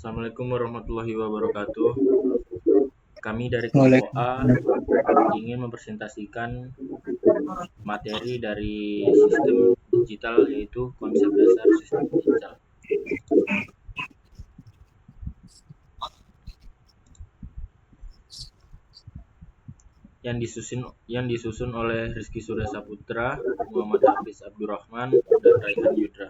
Assalamualaikum warahmatullahi wabarakatuh. Kami dari kelompok A Waalaikumsalam. ingin mempresentasikan materi dari sistem digital, yaitu konsep dasar sistem digital. Yang disusun oleh Rizky Surya Saputra, Muhammad Hafiz Abdurrahman, dan Raihan Yudra.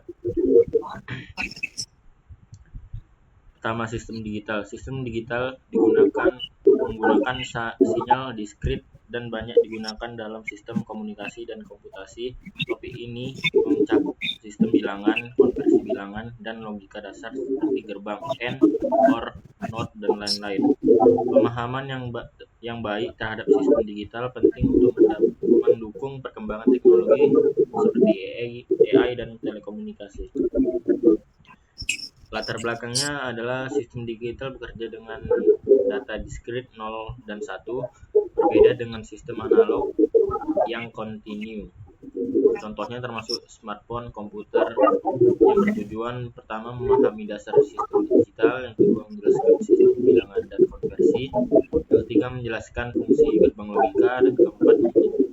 Pertama, sistem digital. Sistem digital menggunakan sinyal diskrit dan banyak digunakan dalam sistem komunikasi dan komputasi. Topik ini mencakup sistem bilangan, konversi bilangan, dan logika dasar seperti gerbang, AND, OR, NOT, dan lain-lain. Pemahaman yang baik terhadap sistem digital penting untuk mendukung perkembangan teknologi seperti AI dan telekomunikasi. Latar belakangnya adalah sistem digital bekerja dengan data diskrit 0 dan 1, berbeda dengan sistem analog yang kontinu. Contohnya termasuk smartphone, komputer, yang bertujuan pertama memahami dasar sistem digital, yang kedua menjelaskan sistem bilangan dan konversi, yang ketiga menjelaskan fungsi gerbang logika, dan keempat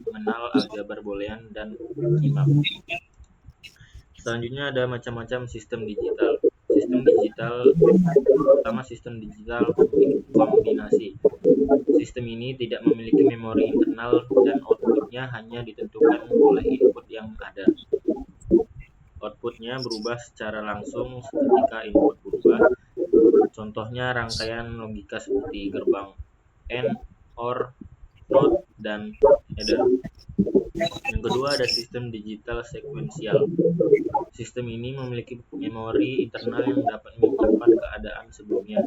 mengenal aljabar boolean dan imam. Selanjutnya ada macam-macam sistem digital. Pertama, sistem digital kombinasi. Sistem ini tidak memiliki memori internal dan outputnya hanya ditentukan oleh input yang ada. Outputnya berubah secara langsung ketika input berubah. Contohnya rangkaian logika seperti gerbang AND, OR, NOT, dan adder. Yang kedua ada sistem digital sekuensial. Sistem ini memiliki memori internal yang dapat menyimpan keadaan sebelumnya.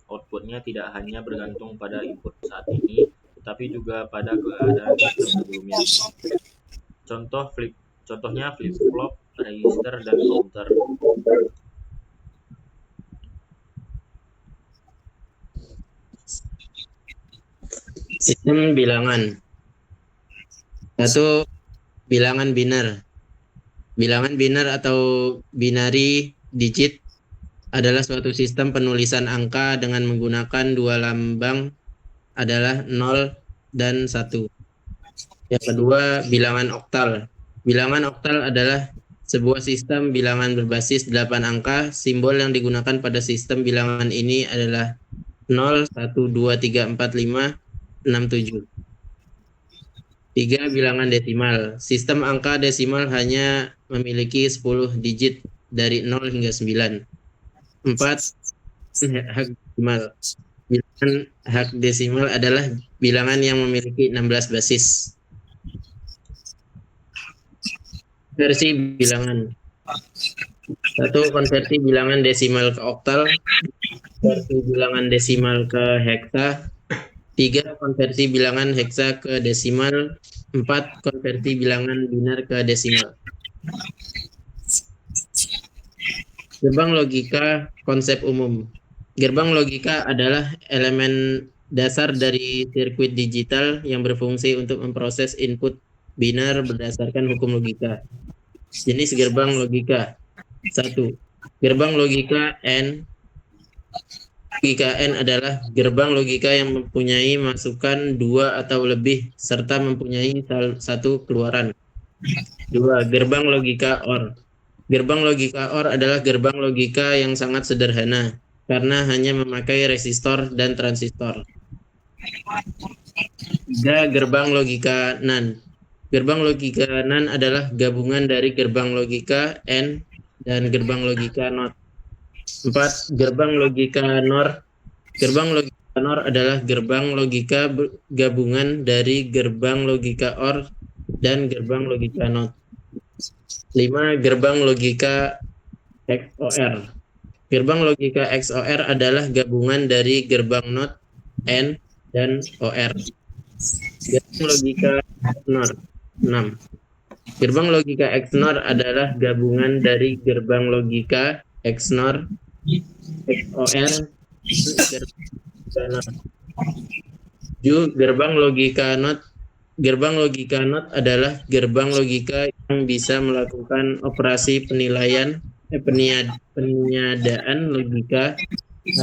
Outputnya tidak hanya bergantung pada input saat ini, tetapi juga pada keadaan sistem sebelumnya. Contohnya flip-flop, register, dan counter. Sistem bilangan. Satu, bilangan biner. Bilangan biner atau binary digit adalah suatu sistem penulisan angka dengan menggunakan dua lambang adalah 0 dan 1. Yang kedua, bilangan oktal. Bilangan oktal adalah sebuah sistem bilangan berbasis 8 angka. Simbol yang digunakan pada sistem bilangan ini adalah 0, 1, 2, 3, 4, 5, 6, 7. 3. Bilangan desimal. Sistem angka desimal hanya memiliki 10 digit dari 0 hingga 9. 4. Hak desimal. Bilangan hak desimal adalah bilangan yang memiliki 16 basis. Versi bilangan. 1. Konversi bilangan desimal ke oktal. Konversi bilangan desimal ke heksa. 3. Konversi bilangan heksa ke desimal. 4. Konversi bilangan biner ke desimal. Gerbang logika konsep umum. Gerbang logika adalah elemen dasar dari sirkuit digital yang berfungsi untuk memproses input biner berdasarkan hukum logika. Jenis gerbang logika. 1. Gerbang logika N. Logika N adalah gerbang logika yang mempunyai masukan 2 atau lebih serta mempunyai satu keluaran. 2. Gerbang logika OR. Gerbang logika OR adalah gerbang logika yang sangat sederhana karena hanya memakai resistor dan transistor. 3. Gerbang logika NAND. Gerbang logika NAND adalah gabungan dari gerbang logika N dan gerbang logika NOT. 4. Gerbang logika NOR. Gerbang logika NOR adalah gerbang logika gabungan dari gerbang logika OR dan gerbang logika NOT. 5. Gerbang logika XOR. Gerbang logika XOR adalah gabungan dari gerbang NOT, N, dan OR. Gerbang logika XNOR. 6. Gerbang logika XNOR adalah gabungan dari gerbang logika XNOR, XOR, dan NOT. 7. Gerbang logika NOT. Gerbang logika NOT adalah gerbang logika yang bisa melakukan operasi penilaian Peniadaan logika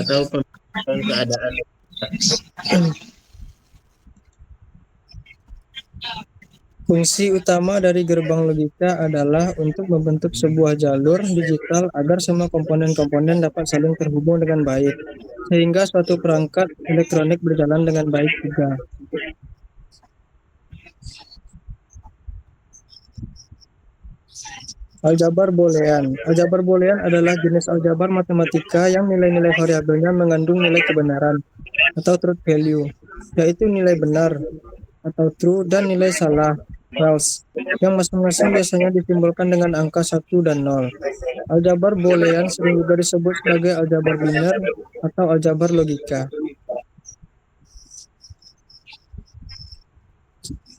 atau pembentukan keadaan. Fungsi utama dari gerbang logika adalah untuk membentuk sebuah jalur digital agar semua komponen-komponen dapat saling terhubung dengan baik, sehingga suatu perangkat elektronik berjalan dengan baik juga. Aljabar Boolean. Aljabar Boolean adalah jenis aljabar matematika yang nilai-nilai variabelnya mengandung nilai kebenaran atau truth value, yaitu nilai benar atau true dan nilai salah false, yang masing-masing biasanya disimbolkan dengan angka 1 dan 0. Aljabar Boolean sering juga disebut sebagai aljabar biner atau aljabar logika.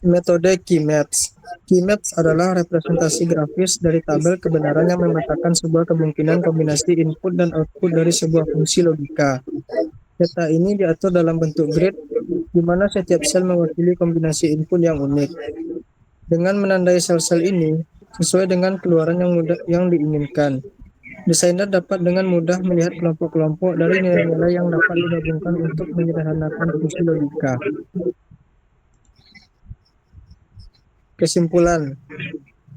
Metode Key-maps. Key-maps adalah representasi grafis dari tabel kebenaran yang memetakan sebuah kemungkinan kombinasi input dan output dari sebuah fungsi logika. Data ini diatur dalam bentuk grid, di mana setiap sel mewakili kombinasi input yang unik. Dengan menandai sel-sel ini sesuai dengan keluaran yang diinginkan, desainer dapat dengan mudah melihat kelompok-kelompok dari nilai-nilai yang dapat digabungkan untuk menyederhanakan fungsi logika. Kesimpulan,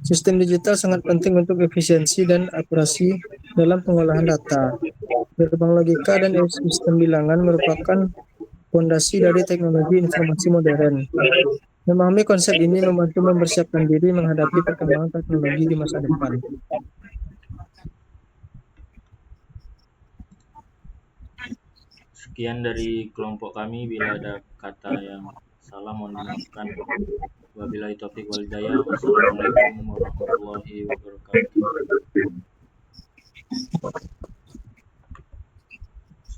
sistem digital sangat penting untuk efisiensi dan akurasi dalam pengolahan data. Gerbang logika dan sistem bilangan merupakan fondasi dari teknologi informasi modern. Memahami konsep ini membantu mempersiapkan diri menghadapi perkembangan teknologi di masa depan. Sekian dari kelompok kami. Bila ada kata yang salah mohon dimaafkan. Wabillahi taufiq wal hidayah. Wassalamualaikum warahmatullahi wabarakatuh.